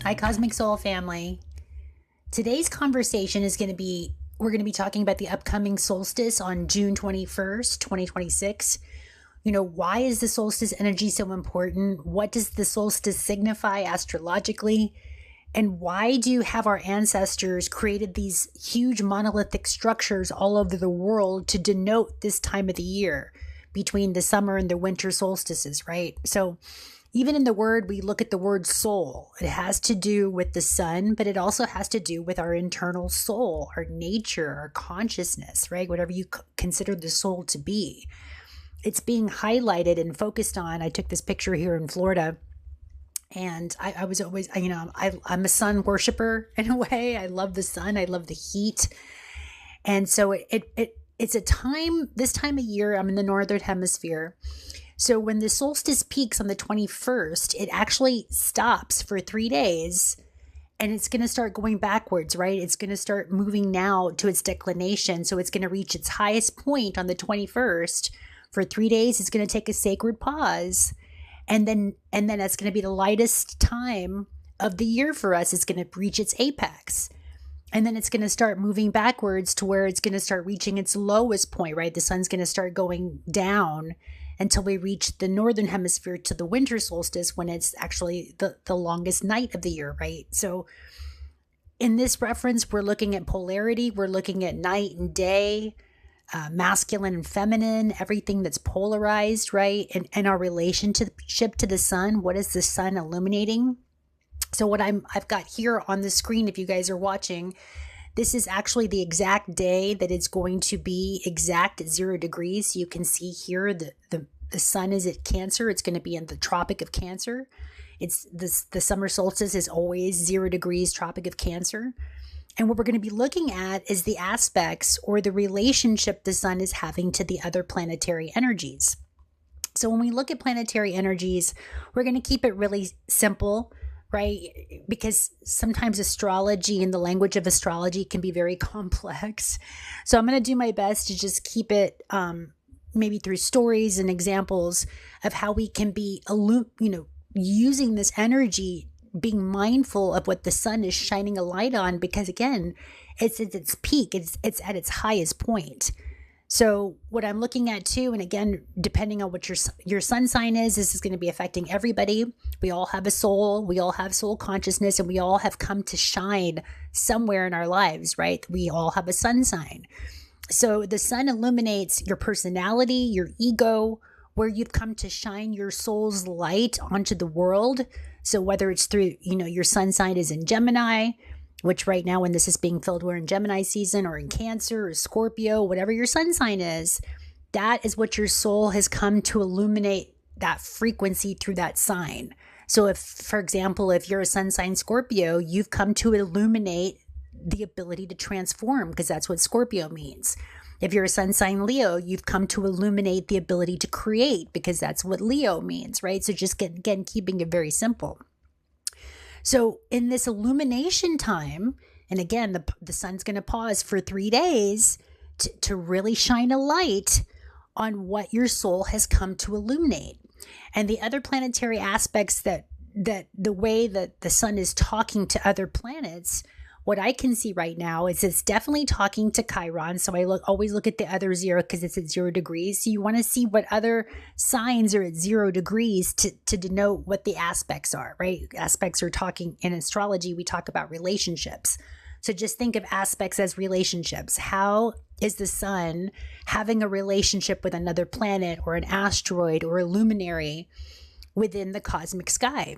Hi, Cosmic Soul family. Today's conversation is we're going to be talking about the upcoming solstice on June 21st, 2026. Why is the solstice energy so important? What does the solstice signify astrologically? And why have our ancestors created these huge monolithic structures all over the world to denote this time of the year between the summer and the winter solstices, right? So even in the word, we look at the word soul. It has to do with the sun, but it also has to do with our internal soul, our nature, our consciousness, right? Whatever you consider the soul to be. It's being highlighted and focused on. I took this picture here in Florida, and I was always, I'm a sun worshiper in a way. I love the sun. I love the heat. And so it's a time, this time of year, I'm in the Northern Hemisphere. So when the solstice peaks on the 21st, it actually stops for 3 days and it's going to start going backwards, right? It's going to start moving now to its declination. So it's going to reach its highest point on the 21st. For 3 days, it's going to take a sacred pause. And then that's going to be the lightest time of the year for us. It's going to reach its apex. And then it's going to start moving backwards to where it's going to start reaching its lowest point, right? The sun's going to start going down until we reach the Northern Hemisphere to the winter solstice, when it's actually the longest night of the year, right? So in this reference, we're looking at polarity. We're looking at night and day, masculine and feminine, everything that's polarized, right? And our relationship to the sun. What is the sun illuminating? So what I've got here on the screen, if you guys are watching, this is actually the exact day that it's going to be exact at 0 degrees. You can see here the sun is at Cancer. It's going to be in the Tropic of Cancer. The summer solstice is always 0 degrees, Tropic of Cancer. And what we're going to be looking at is the aspects or the relationship the sun is having to the other planetary energies. So when we look at planetary energies, we're going to keep it really simple, right? Because sometimes astrology and the language of astrology can be very complex. So I'm going to do my best to just keep it maybe through stories and examples of how we can be, using this energy, being mindful of what the sun is shining a light on, because again, it's at its peak, it's at its highest point. So what I'm looking at too, and again, depending on what your sun sign is, this is going to be affecting everybody. We all have a soul, we all have soul consciousness, and we all have come to shine somewhere in our lives, right? We all have a sun sign. So the sun illuminates your personality, your ego, where you've come to shine your soul's light onto the world. So whether it's through, your sun sign is in Gemini, which right now when this is being filmed, we're in Gemini season, or in Cancer or Scorpio, whatever your sun sign is, that is what your soul has come to illuminate, that frequency through that sign. So if, for example, if you're a sun sign Scorpio, you've come to illuminate the ability to transform, because that's what Scorpio means. If you're a sun sign Leo, you've come to illuminate the ability to create, because that's what Leo means, right? So just again, keeping it very simple. So in this illumination time, and again, the sun's going to pause for 3 days to really shine a light on what your soul has come to illuminate. And the other planetary aspects that the way that the sun is talking to other planets, what I can see right now is it's definitely talking to Chiron. So I always look at the other 0 because it's at 0 degrees. So you want to see what other signs are at 0 degrees to denote what the aspects are, right? Aspects are talking, in astrology, we talk about relationships. So just think of aspects as relationships. How is the sun having a relationship with another planet or an asteroid or a luminary within the cosmic sky?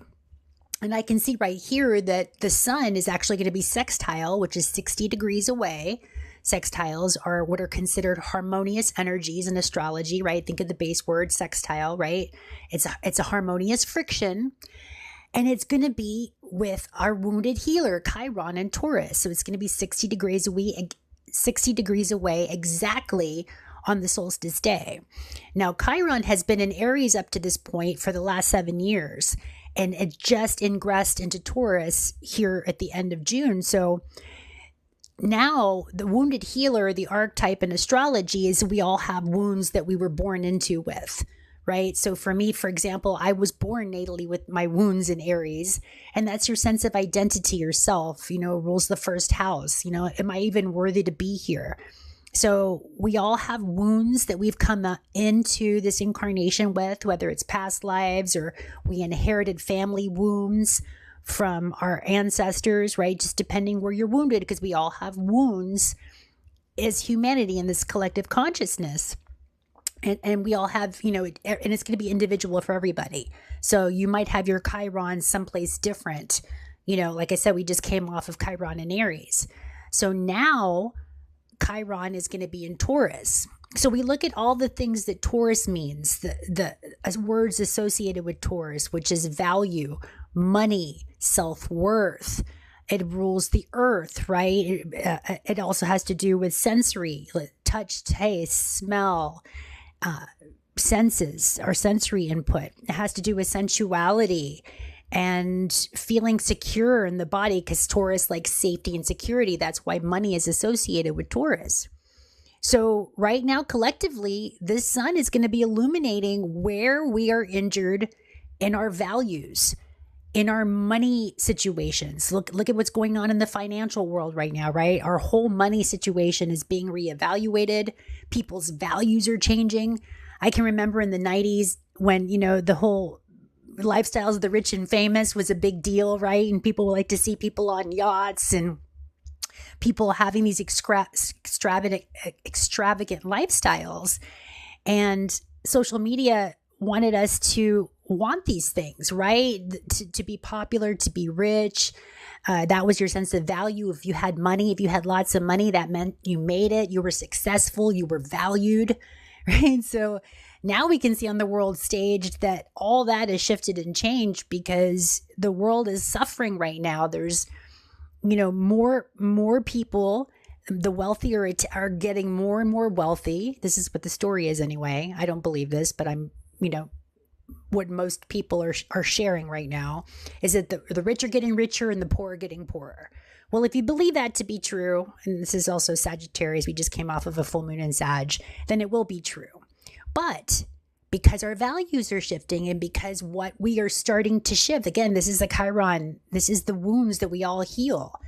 And I can see right here that the sun is actually going to be sextile, which is 60 degrees away. Sextiles are what are considered harmonious energies in astrology, right? Think of the base word sextile, right? It's a harmonious friction. And it's going to be with our wounded healer, Chiron and Taurus. So it's going to be 60 degrees away exactly on the solstice day. Now, Chiron has been in Aries up to this point for the last 7 years. And it just ingressed into Taurus here at the end of June. So now the wounded healer, the archetype in astrology, is we all have wounds that we were born into with, right? So for me, for example, I was born natally with my wounds in Aries, and that's your sense of identity, yourself, rules the first house. Am I even worthy to be here? So we all have wounds that we've come into this incarnation with, whether it's past lives or we inherited family wounds from our ancestors, right? Just depending where you're wounded, because we all have wounds as humanity in this collective consciousness. And we all have, and it's going to be individual for everybody. So you might have your Chiron someplace different. Like I said, we just came off of Chiron in Aries. So now Chiron is going to be in Taurus. So we look at all the things that Taurus means, the words associated with Taurus, which is value, money, self-worth. It rules the earth, right? It also has to do with sensory, like touch, taste, smell, senses or sensory input. It has to do with sensuality and feeling secure in the body, because Taurus likes safety and security. That's why money is associated with Taurus. So right now, collectively, this sun is going to be illuminating where we are injured in our values, in our money situations. Look at what's going on in the financial world right now, right? Our whole money situation is being reevaluated. People's values are changing. I can remember in the 90s when, the whole lifestyles of the rich and famous was a big deal, right? And people like to see people on yachts and people having these extravagant lifestyles. And social media wanted us to want these things, right? To be popular, to be rich. That was your sense of value. If you had money, if you had lots of money, that meant you made it, you were successful, you were valued, right? So now we can see on the world stage that all that has shifted and changed because the world is suffering right now. There's, more people, the wealthier are getting more and more wealthy. This is what the story is anyway. I don't believe this, but I'm, what most people are sharing right now is that the rich are getting richer and the poor are getting poorer. Well, if you believe that to be true, and this is also Sagittarius, we just came off of a full moon in Sag, then it will be true. But because our values are shifting and because what we are starting to shift, again, this is the Chiron, this is the wounds that we all heal.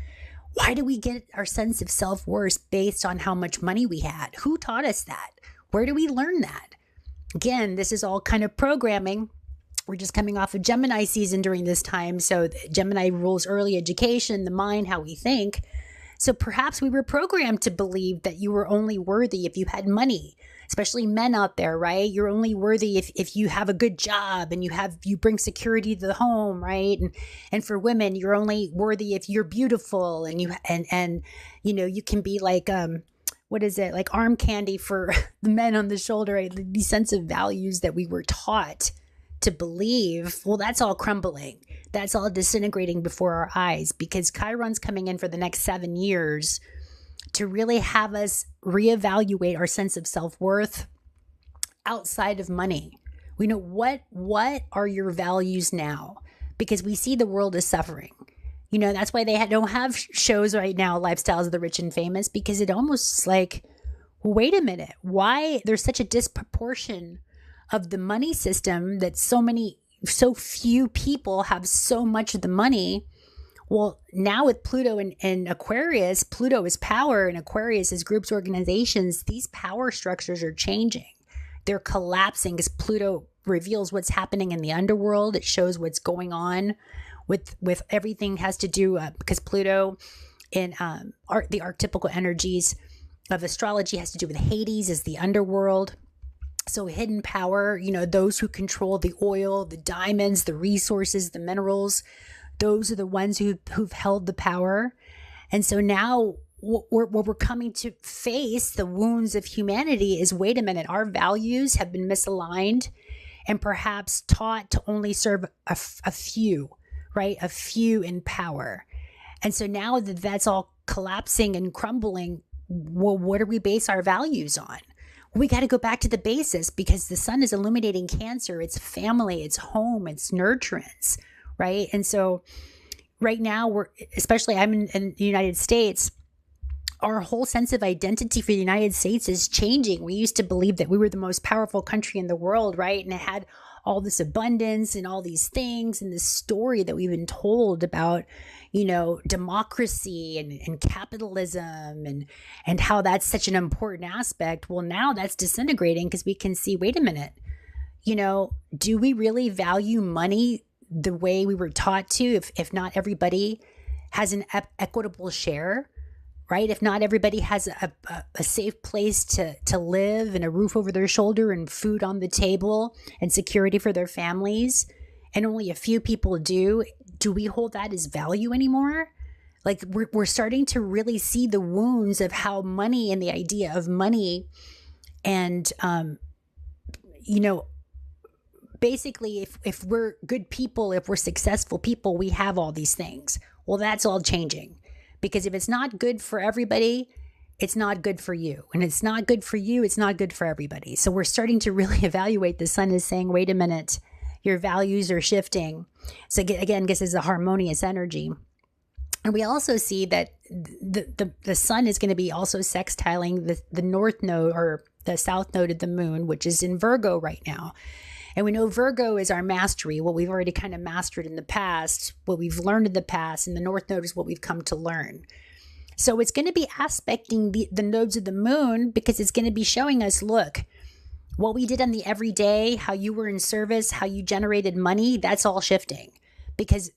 Why do we get our sense of self-worth based on how much money we had? Who taught us that? Where do we learn that? Again, this is all kind of programming. We're just coming off of Gemini season during this time. So Gemini rules early education, the mind, how we think. So perhaps we were programmed to believe that you were only worthy if you had money, especially men out there, right? You're only worthy if you have a good job and you bring security to the home, right? And for women, you're only worthy if you're beautiful and you can be like what is it, like arm candy for the men on the shoulder, right? These sense of values that we were taught to believe, well, that's all crumbling. That's all disintegrating before our eyes because Chiron's coming in for the next 7 years to really have us reevaluate our sense of self-worth outside of money. We know what are your values now? Because we see the world is suffering. That's why they don't have shows right now, Lifestyles of the Rich and Famous, because it almost is like, wait a minute, why there's such a disproportion of the money system that so few people have so much of the money. Well, now with Pluto and Aquarius, Pluto is power and Aquarius is groups, organizations. These power structures are changing. They're collapsing because Pluto reveals what's happening in the underworld. It shows what's going on with everything has to do because Pluto in the archetypical energies of astrology has to do with Hades as the underworld. So hidden power, those who control the oil, the diamonds, the resources, the minerals, those are the ones who've held the power. And so now what we're coming to face, the wounds of humanity, is, wait a minute, our values have been misaligned and perhaps taught to only serve a few, right? A few in power. And so now that that's all collapsing and crumbling, well, what do we base our values on? We got to go back to the basis because the sun is illuminating Cancer. It's family, it's home, it's nurturance, right? And so right now, especially I'm in the United States, our whole sense of identity for the United States is changing. We used to believe that we were the most powerful country in the world, right? And it had all this abundance and all these things and this story that we've been told about, democracy and capitalism and how that's such an important aspect. Well, now that's disintegrating because we can see, wait a minute, do we really value money the way we were taught to if not everybody has an equitable share, right? If not everybody has a safe place to live and a roof over their shoulder and food on the table and security for their families, and only a few people do we hold that as value anymore? Like we're starting to really see the wounds of how money and the idea of money and, basically if we're good people, if we're successful people, we have all these things. Well, that's all changing. Because if it's not good for everybody, it's not good for you. And it's not good for you, it's not good for everybody. So we're starting to really evaluate. The sun is saying, wait a minute, your values are shifting. So again, this is a harmonious energy. And we also see that the sun is going to be also sextiling the north node or the south node of the moon, which is in Virgo right now. And we know Virgo is our mastery, what we've already kind of mastered in the past, what we've learned in the past, and the North Node is what we've come to learn. So it's going to be aspecting the nodes of the moon because it's going to be showing us, look, what we did on the everyday, how you were in service, how you generated money, that's all shifting. Because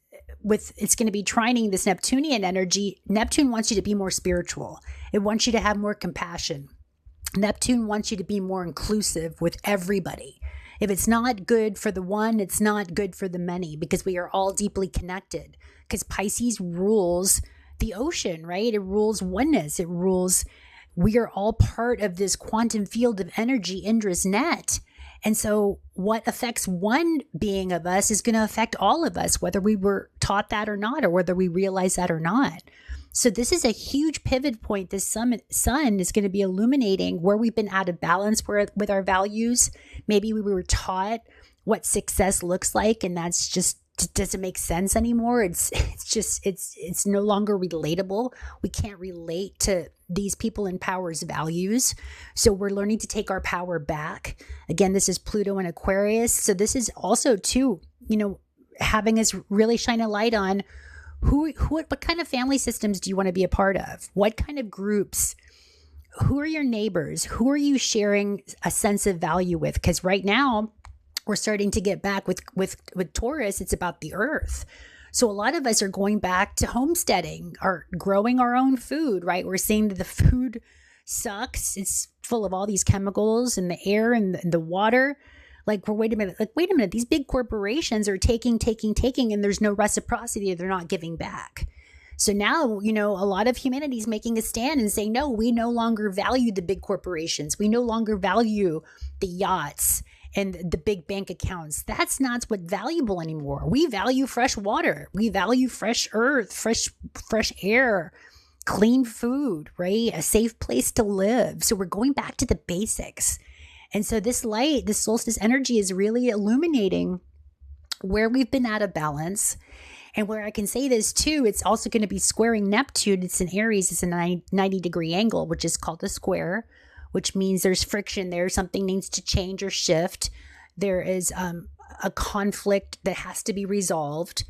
it's going to be trining this Neptunian energy. Neptune wants you to be more spiritual. It wants you to have more compassion. Neptune wants you to be more inclusive with everybody. If it's not good for the one, it's not good for the many because we are all deeply connected. Because Pisces rules the ocean, right? It rules oneness. It rules, we are all part of this quantum field of energy, Indra's net. And so what affects one being of us is going to affect all of us, whether we were taught that or not, or whether we realize that or not. So this is a huge pivot point. This sun is going to be illuminating where we've been out of balance with our values. Maybe we were taught what success looks like, and that's just doesn't make sense anymore. It's no longer relatable. We can't relate to these people in power's values. So we're learning to take our power back. Again, this is Pluto and Aquarius. So this is also too, having us really shine a light on what kind of family systems do you want to be a part of? What kind of groups? Who are your neighbors? Who are you sharing a sense of value with? Because right now we're starting to get back with Taurus. It's about the earth. So a lot of us are going back to homesteading or growing our own food, right? We're seeing that the food sucks. It's full of all these chemicals in the air and the water. Wait a minute, these big corporations are taking, and there's no reciprocity. They're not giving back. So now, a lot of humanity is making a stand and saying, no, we no longer value the big corporations. We no longer value the yachts and the big bank accounts. That's not what's valuable anymore. We value fresh water. We value fresh earth, fresh air, clean food, right? A safe place to live. So we're going back to the basics. And so this light, this solstice energy is really illuminating where we've been out of balance. And where I can say this too, it's also going to be squaring Neptune. It's in Aries. It's a 90-degree angle, which is called a square, which means there's friction there. Something needs to change or shift. There is a conflict that has to be resolved.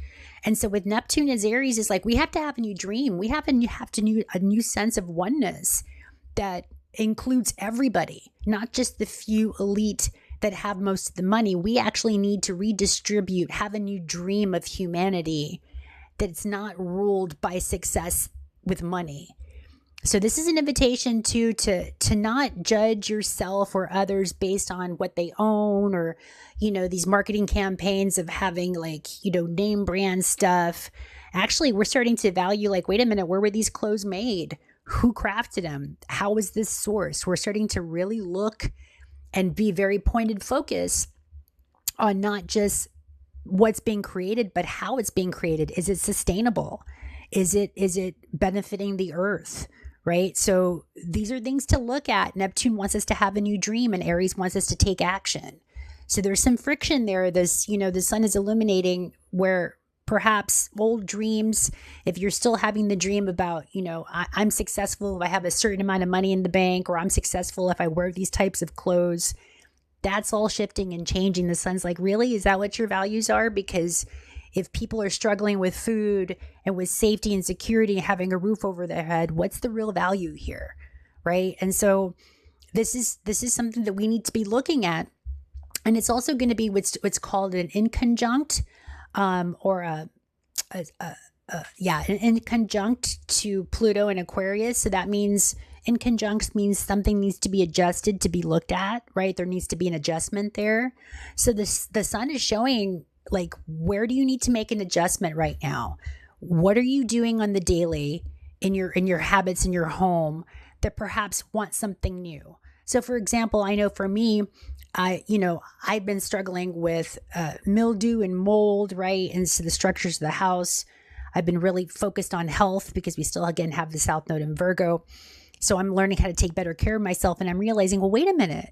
And so with Neptune as Aries, it's like we have to have a new dream. We have a new sense of oneness that includes everybody, not just the few elite that have most of the money. We actually need to redistribute, have a new dream of humanity that's not ruled by success with money. So this is an invitation to not judge yourself or others based on what they own or, these marketing campaigns of having name brand stuff. Actually, we're starting to value wait a minute, where were these clothes made? Who crafted them? How was this sourced? We're starting to really look and be very pointed focus on not just what's being created, but how it's being created. Is it sustainable? Is it benefiting the earth? Right? So these are things to look at. Neptune wants us to have a new dream and Aries wants us to take action. So there's some friction there. The sun is illuminating where perhaps old dreams. If you're still having the dream about, I'm successful if I have a certain amount of money in the bank, or I'm successful if I wear these types of clothes, that's all shifting and changing. The sun's like, really? Is that what your values are? Because if people are struggling with food and with safety and security and having a roof over their head, what's the real value here? Right. And so this is something that we need to be looking at. And it's also going to be what's called an inconjunct, or an inconjunct to Pluto and Aquarius. So that means inconjunct means something needs to be adjusted to be looked at, right? There needs to be an adjustment there. So the sun is showing, like, where do you need to make an adjustment right now? What are you doing on the daily in your habits in your home that perhaps want something new? So for example, I know for me, I've been struggling with mildew and mold, right? And so the structures of the house, I've been really focused on health because we still, again, have the South Node in Virgo. So I'm learning how to take better care of myself. And I'm realizing, well, wait a minute.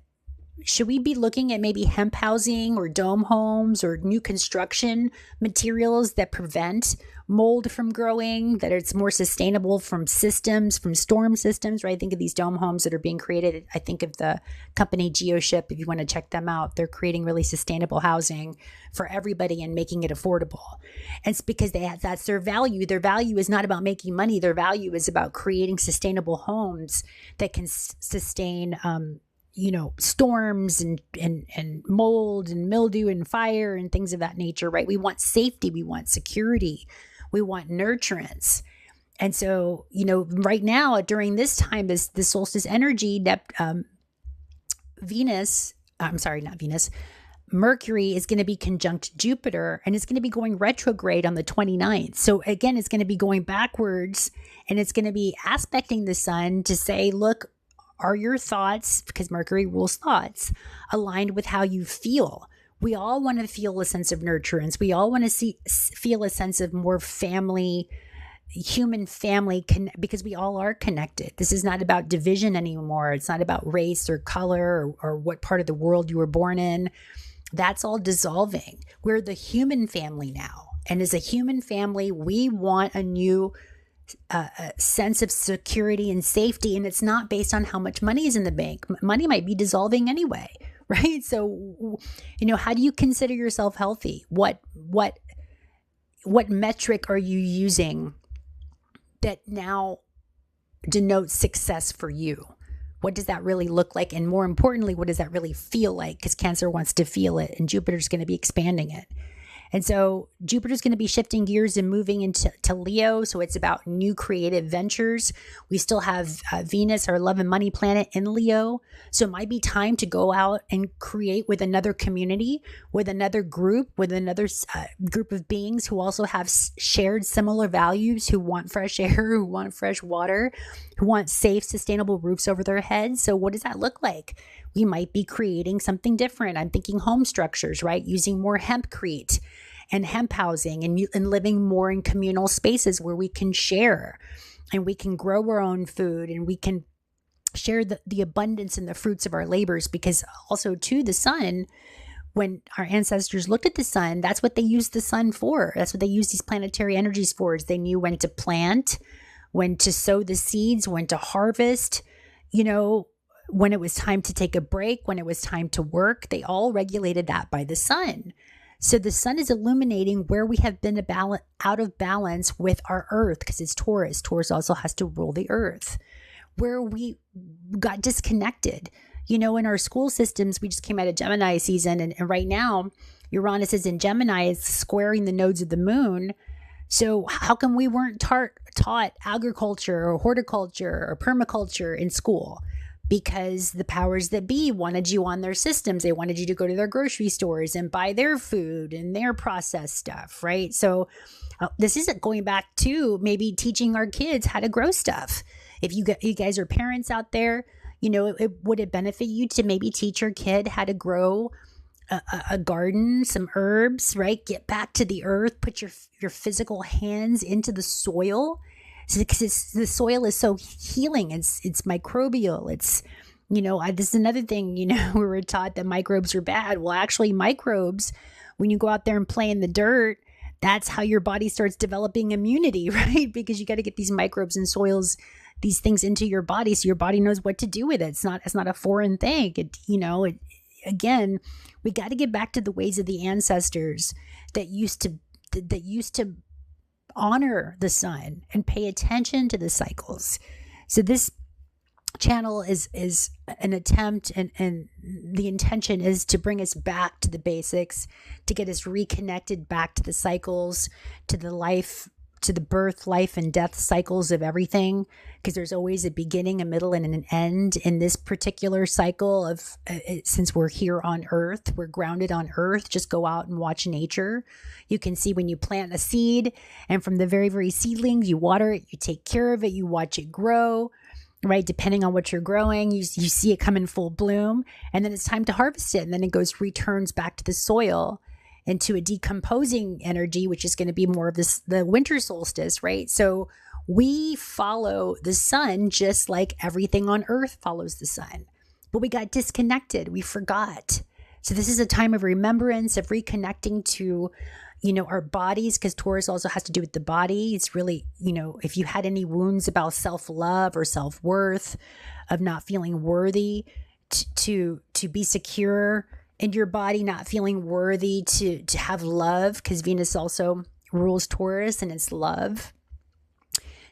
Should we be looking at maybe hemp housing or dome homes or new construction materials that prevent mold from growing, that it's more sustainable from storm systems, right? Think of these dome homes that are being created. I think of the company GeoShip. If you want to check them out, they're creating really sustainable housing for everybody and making it affordable. And it's because that's their value. Their value is not about making money. Their value is about creating sustainable homes that can sustain, storms and mold and mildew and fire and things of that nature, right? We want safety. We want security. We want nurturance. And so, right now during this time, is the solstice energy, Mercury is going to be conjunct Jupiter, and it's going to be going retrograde on the 29th. So again, it's going to be going backwards, and it's going to be aspecting the sun to say, look, are your thoughts, because Mercury rules thoughts, aligned with how you feel? We all want to feel a sense of nurturance. We all want to feel a sense of more human family, because we all are connected. This is not about division anymore. It's not about race or color or what part of the world you were born in. That's all dissolving. We're the human family now. And as a human family, we want a new sense of security and safety. And it's not based on how much money is in the bank. Money might be dissolving anyway, right? So, how do you consider yourself healthy? What metric are you using that now denotes success for you? What does that really look like? And more importantly, what does that really feel like? Because Cancer wants to feel it, and Jupiter's going to be expanding it. And so Jupiter's going to be shifting gears and moving into Leo. So it's about new creative ventures. We still have Venus, our love and money planet, in Leo. So it might be time to go out and create with another community, with another group, with another group of beings who also have shared similar values, who want fresh air, who want fresh water, who want safe, sustainable roofs over their heads. So what does that look like? We might be creating something different. I'm thinking home structures, right? Using more hempcrete and hemp housing, and living more in communal spaces where we can share and we can grow our own food, and we can share the abundance and the fruits of our labors. Because also too, the sun, when our ancestors looked at the sun, that's what they used the sun for. That's what they used these planetary energies for, is they knew when to plant, when to sow the seeds, when to harvest, when it was time to take a break, when it was time to work. They all regulated that by the sun. So the sun is illuminating where we have been out of balance with our earth, because it's Taurus. Taurus also has to rule the earth, where we got disconnected. In our school systems, we just came out of Gemini season, and right now Uranus is in Gemini, is squaring the nodes of the moon. So how come we weren't taught agriculture or horticulture or permaculture in school? Because the powers that be wanted you on their systems. They wanted you to go to their grocery stores and buy their food and their processed stuff, right? So this isn't going back to maybe teaching our kids how to grow stuff. If you guys are parents out there, would it benefit you to maybe teach your kid how to grow a garden, some herbs, right? Get back to the earth, put your physical hands into the soil. Because the soil is so healing. It's microbial. It's, this is another thing, we were taught that microbes are bad. Well, actually microbes, when you go out there and play in the dirt that's how your body starts developing immunity, right? Because you got to get these microbes and soils, these things into your body so your body knows what to do with it. It's not a foreign thing. Again, we got to get back to the ways of the ancestors that used to honor the sun and pay attention to the cycles. So this channel is an attempt, and the intention is to bring us back to the basics, to get us reconnected back to the cycles, to the birth, life, and death cycles of everything, because there's always a beginning, a middle, and an end in this particular cycle of since we're here on Earth, we're grounded on Earth. Just go out and watch nature. You can see when you plant a seed, and from the very, very seedlings, you water it, you take care of it, you watch it grow, right? Depending on what you're growing, you see it come in full bloom, and then it's time to harvest it. And then it returns back to the soil into a decomposing energy, which is going to be more of the winter solstice, right? So we follow the sun just like everything on Earth follows the sun. But we got disconnected. We forgot. So this is a time of remembrance, of reconnecting to, our bodies, because Taurus also has to do with the body. It's really, if you had any wounds about self-love or self-worth, of not feeling worthy to be secure in your body, not feeling worthy to have love, because Venus also rules Taurus and it's love.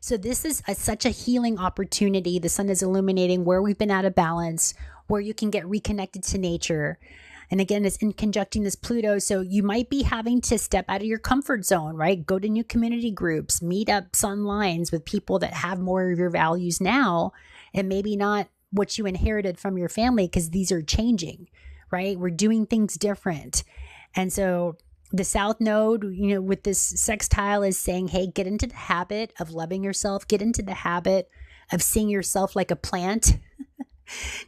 So this is such a healing opportunity. The sun is illuminating where we've been out of balance, where you can get reconnected to nature. And again, it's in conjuncting this Pluto. So you might be having to step out of your comfort zone, right? Go to new community groups, meetups online with people that have more of your values now, and maybe not what you inherited from your family, because these are changing, right? We're doing things different. And so the South Node, with this sextile is saying, hey, get into the habit of loving yourself. Get into the habit of seeing yourself like a plant.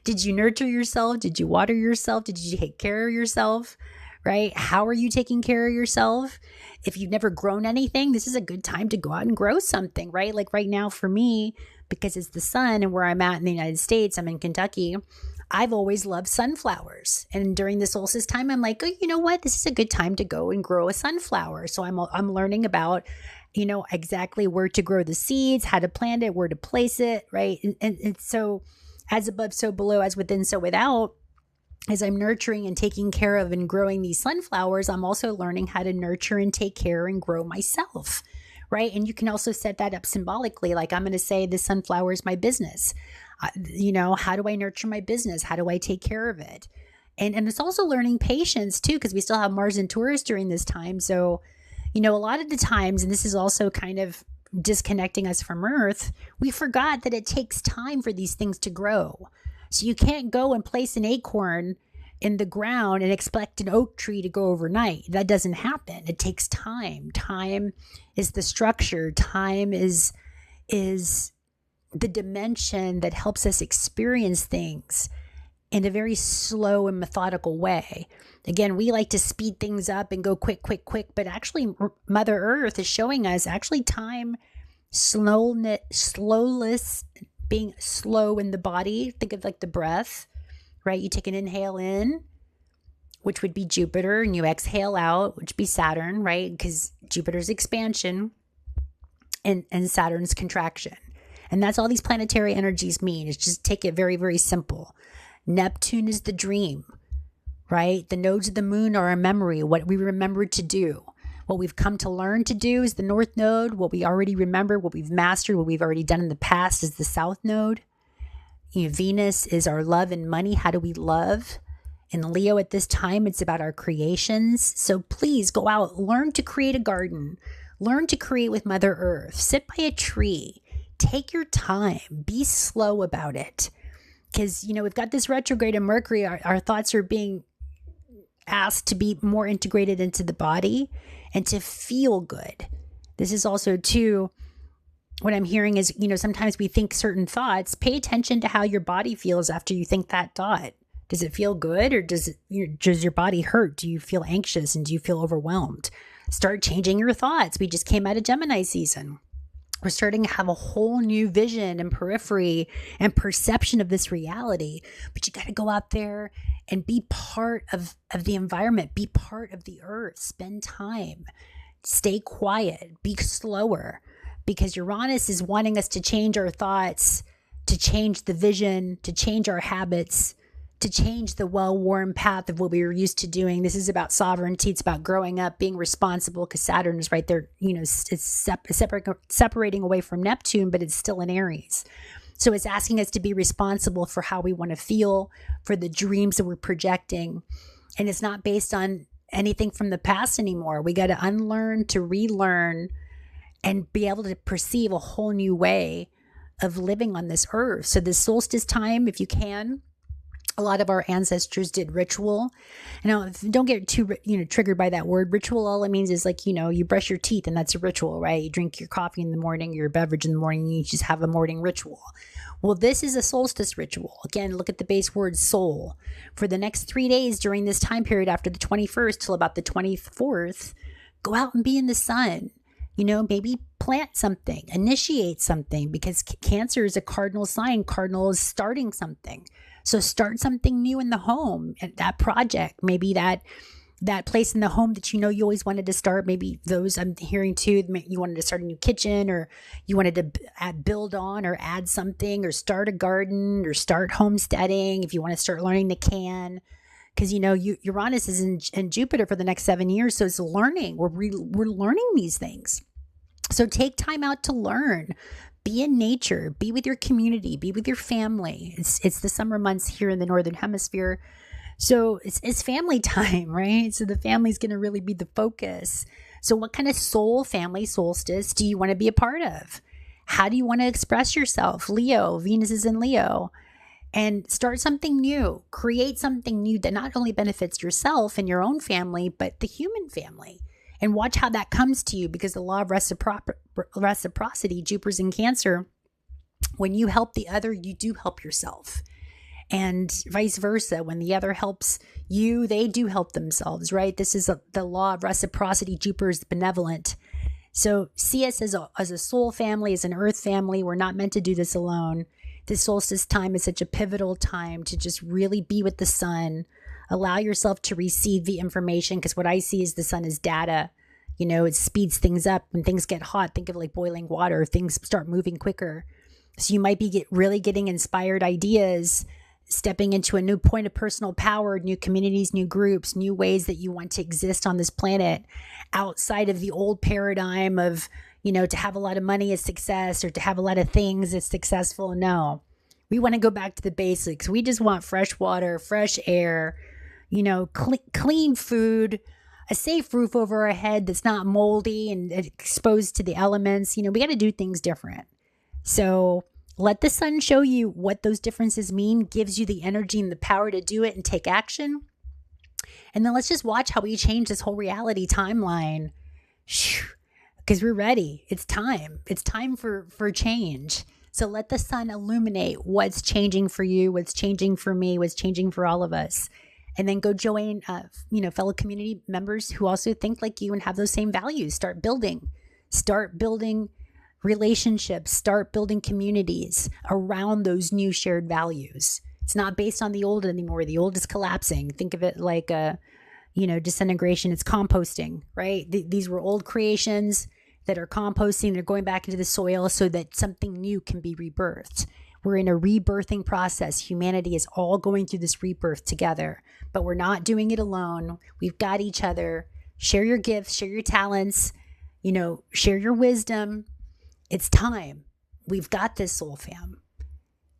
Did you nurture yourself? Did you water yourself? Did you take care of yourself? Right? How are you taking care of yourself? If you've never grown anything, this is a good time to go out and grow something, right? Like right now for me, because it's the sun and where I'm at in the United States, I'm in Kentucky, I've always loved sunflowers. And during the solstice time, I'm like, oh, you know what? This is a good time to go and grow a sunflower. So I'm learning about, exactly where to grow the seeds, how to plant it, where to place it, right? And so as above, so below, as within, so without. As I'm nurturing and taking care of and growing these sunflowers, I'm also learning how to nurture and take care and grow myself, right? And you can also set that up symbolically. Like I'm going to say this sunflower is my business. How do I nurture my business? How do I take care of it? And it's also learning patience too, because we still have Mars and Taurus during this time. So, a lot of the times, and this is also kind of disconnecting us from Earth, we forgot that it takes time for these things to grow. So you can't go and place an acorn in the ground and expect an oak tree to go overnight. That doesn't happen. It takes time. Time is the structure. Time is the dimension that helps us experience things in a very slow and methodical way. Again, we like to speed things up and go quick, but actually Mother Earth is showing us actually time, slowness, being slow in the body. Think of like the breath, right? You take an inhale in, which would be Jupiter, and you exhale out, which would be Saturn, right? Because Jupiter's expansion and Saturn's contraction. And that's all these planetary energies mean. Is just take it very, very simple. Neptune is the dream, right? The nodes of the moon are our memory, what we remembered to do. What we've come to learn to do is the North Node. What we already remember, what we've mastered, what we've already done in the past is the South Node. Venus is our love and money. How do we love? In Leo at this time, it's about our creations. So please go out, learn to create a garden. Learn to create with Mother Earth. Sit by a tree. Take your time. Be slow about it. Because, we've got this retrograde in Mercury. Our thoughts are being asked to be more integrated into the body and to feel good. This is also too, what I'm hearing is, sometimes we think certain thoughts. Pay attention to how your body feels after you think that thought. Does it feel good, or does your body hurt? Do you feel anxious and do you feel overwhelmed? Start changing your thoughts. We just came out of Gemini season. We're starting to have a whole new vision and periphery and perception of this reality. But you got to go out there and be part of the environment, be part of the earth, spend time. Stay quiet, be slower, because Uranus is wanting us to change our thoughts, to change the vision, to change our habits, to change the well-worn path of what we were used to doing. This is about sovereignty. It's about growing up, being responsible, because Saturn is right there, it's separating away from Neptune, but it's still in Aries. So it's asking us to be responsible for how we want to feel, for the dreams that we're projecting. And it's not based on anything from the past anymore. We got to unlearn to relearn and be able to perceive a whole new way of living on this earth. So this solstice time, if you can, a lot of our ancestors did ritual. Now, don't get too, triggered by that word. Ritual, all it means is like, you brush your teeth and that's a ritual, right? You drink your coffee in the morning, your beverage in the morning, you just have a morning ritual. Well, this is a solstice ritual. Again, look at the base word soul. For the next 3 days during this time period after the 21st till about the 24th, go out and be in the sun. Maybe plant something, initiate something, because Cancer is a cardinal sign. Cardinal is starting something. So start something new in the home, that project, maybe that place in the home that you always wanted to start. Maybe those I'm hearing too, you wanted to start a new kitchen, or you wanted to build on or add something, or start a garden, or start homesteading. If you want to start learning to can, because Uranus is in Jupiter for the next 7 years, so it's learning. We're learning these things. So take time out to learn. Be in nature, be with your community, be with your family. It's the summer months here in the Northern Hemisphere. So it's family time, right? So the family's going to really be the focus. So what kind of soul family solstice do you want to be a part of? How do you want to express yourself? Leo, Venus is in Leo. And start something new. Create something new that not only benefits yourself and your own family, but the human family. And watch how that comes to you, because the law of reciprocity, Jupiter's in Cancer, when you help the other, you do help yourself. And vice versa. When the other helps you, they do help themselves, right? This is the law of reciprocity. Jupiter is benevolent. So see us as a soul family, as an earth family. We're not meant to do this alone. This solstice time is such a pivotal time to just really be with the sun. Allow yourself to receive the information, because what I see is the sun is data. It speeds things up. When things get hot, think of it like boiling water. Things start moving quicker. So you might be really getting inspired ideas, stepping into a new point of personal power, new communities, new groups, new ways that you want to exist on this planet outside of the old paradigm of, to have a lot of money is success, or to have a lot of things is successful. No, we want to go back to the basics. We just want fresh water, fresh air, clean food, a safe roof over our head that's not moldy and exposed to the elements. We got to do things different. So let the sun show you what those differences mean, gives you the energy and the power to do it and take action. And then let's just watch how we change this whole reality timeline, because we're ready. It's time. It's time for change. So let the sun illuminate what's changing for you, what's changing for me, what's changing for all of us. And then go join, fellow community members who also think like you and have those same values. Start building relationships, start building communities around those new shared values. It's not based on the old anymore. The old is collapsing. Think of it like disintegration. It's composting, right? These were old creations that are composting. They're going back into the soil so that something new can be rebirthed. We're in a rebirthing process. Humanity is all going through this rebirth together, but we're not doing it alone. We've got each other. Share your gifts, share your talents, share your wisdom. It's time. We've got this, soul fam.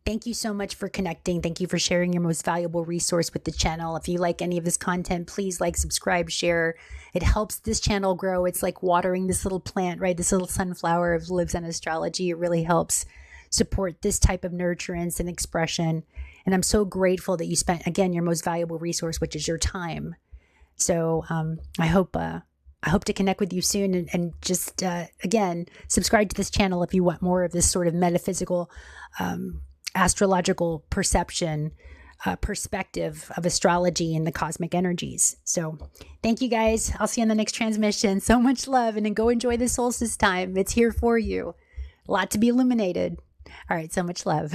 Thank you so much for connecting. Thank you for sharing your most valuable resource with the channel. If you like any of this content, please like, subscribe, share. It helps this channel grow. It's like watering this little plant, right? This little sunflower of Astrology. It really helps support this type of nurturance and expression. And I'm so grateful that you spent, again, your most valuable resource, which is your time. So I hope to connect with you soon, and just, again, subscribe to this channel if you want more of this sort of metaphysical, astrological perception, perspective of astrology and the cosmic energies. So thank you guys. I'll see you on the next transmission. So much love, and then go enjoy the solstice time. It's here for you. A lot to be illuminated. All right. So much love.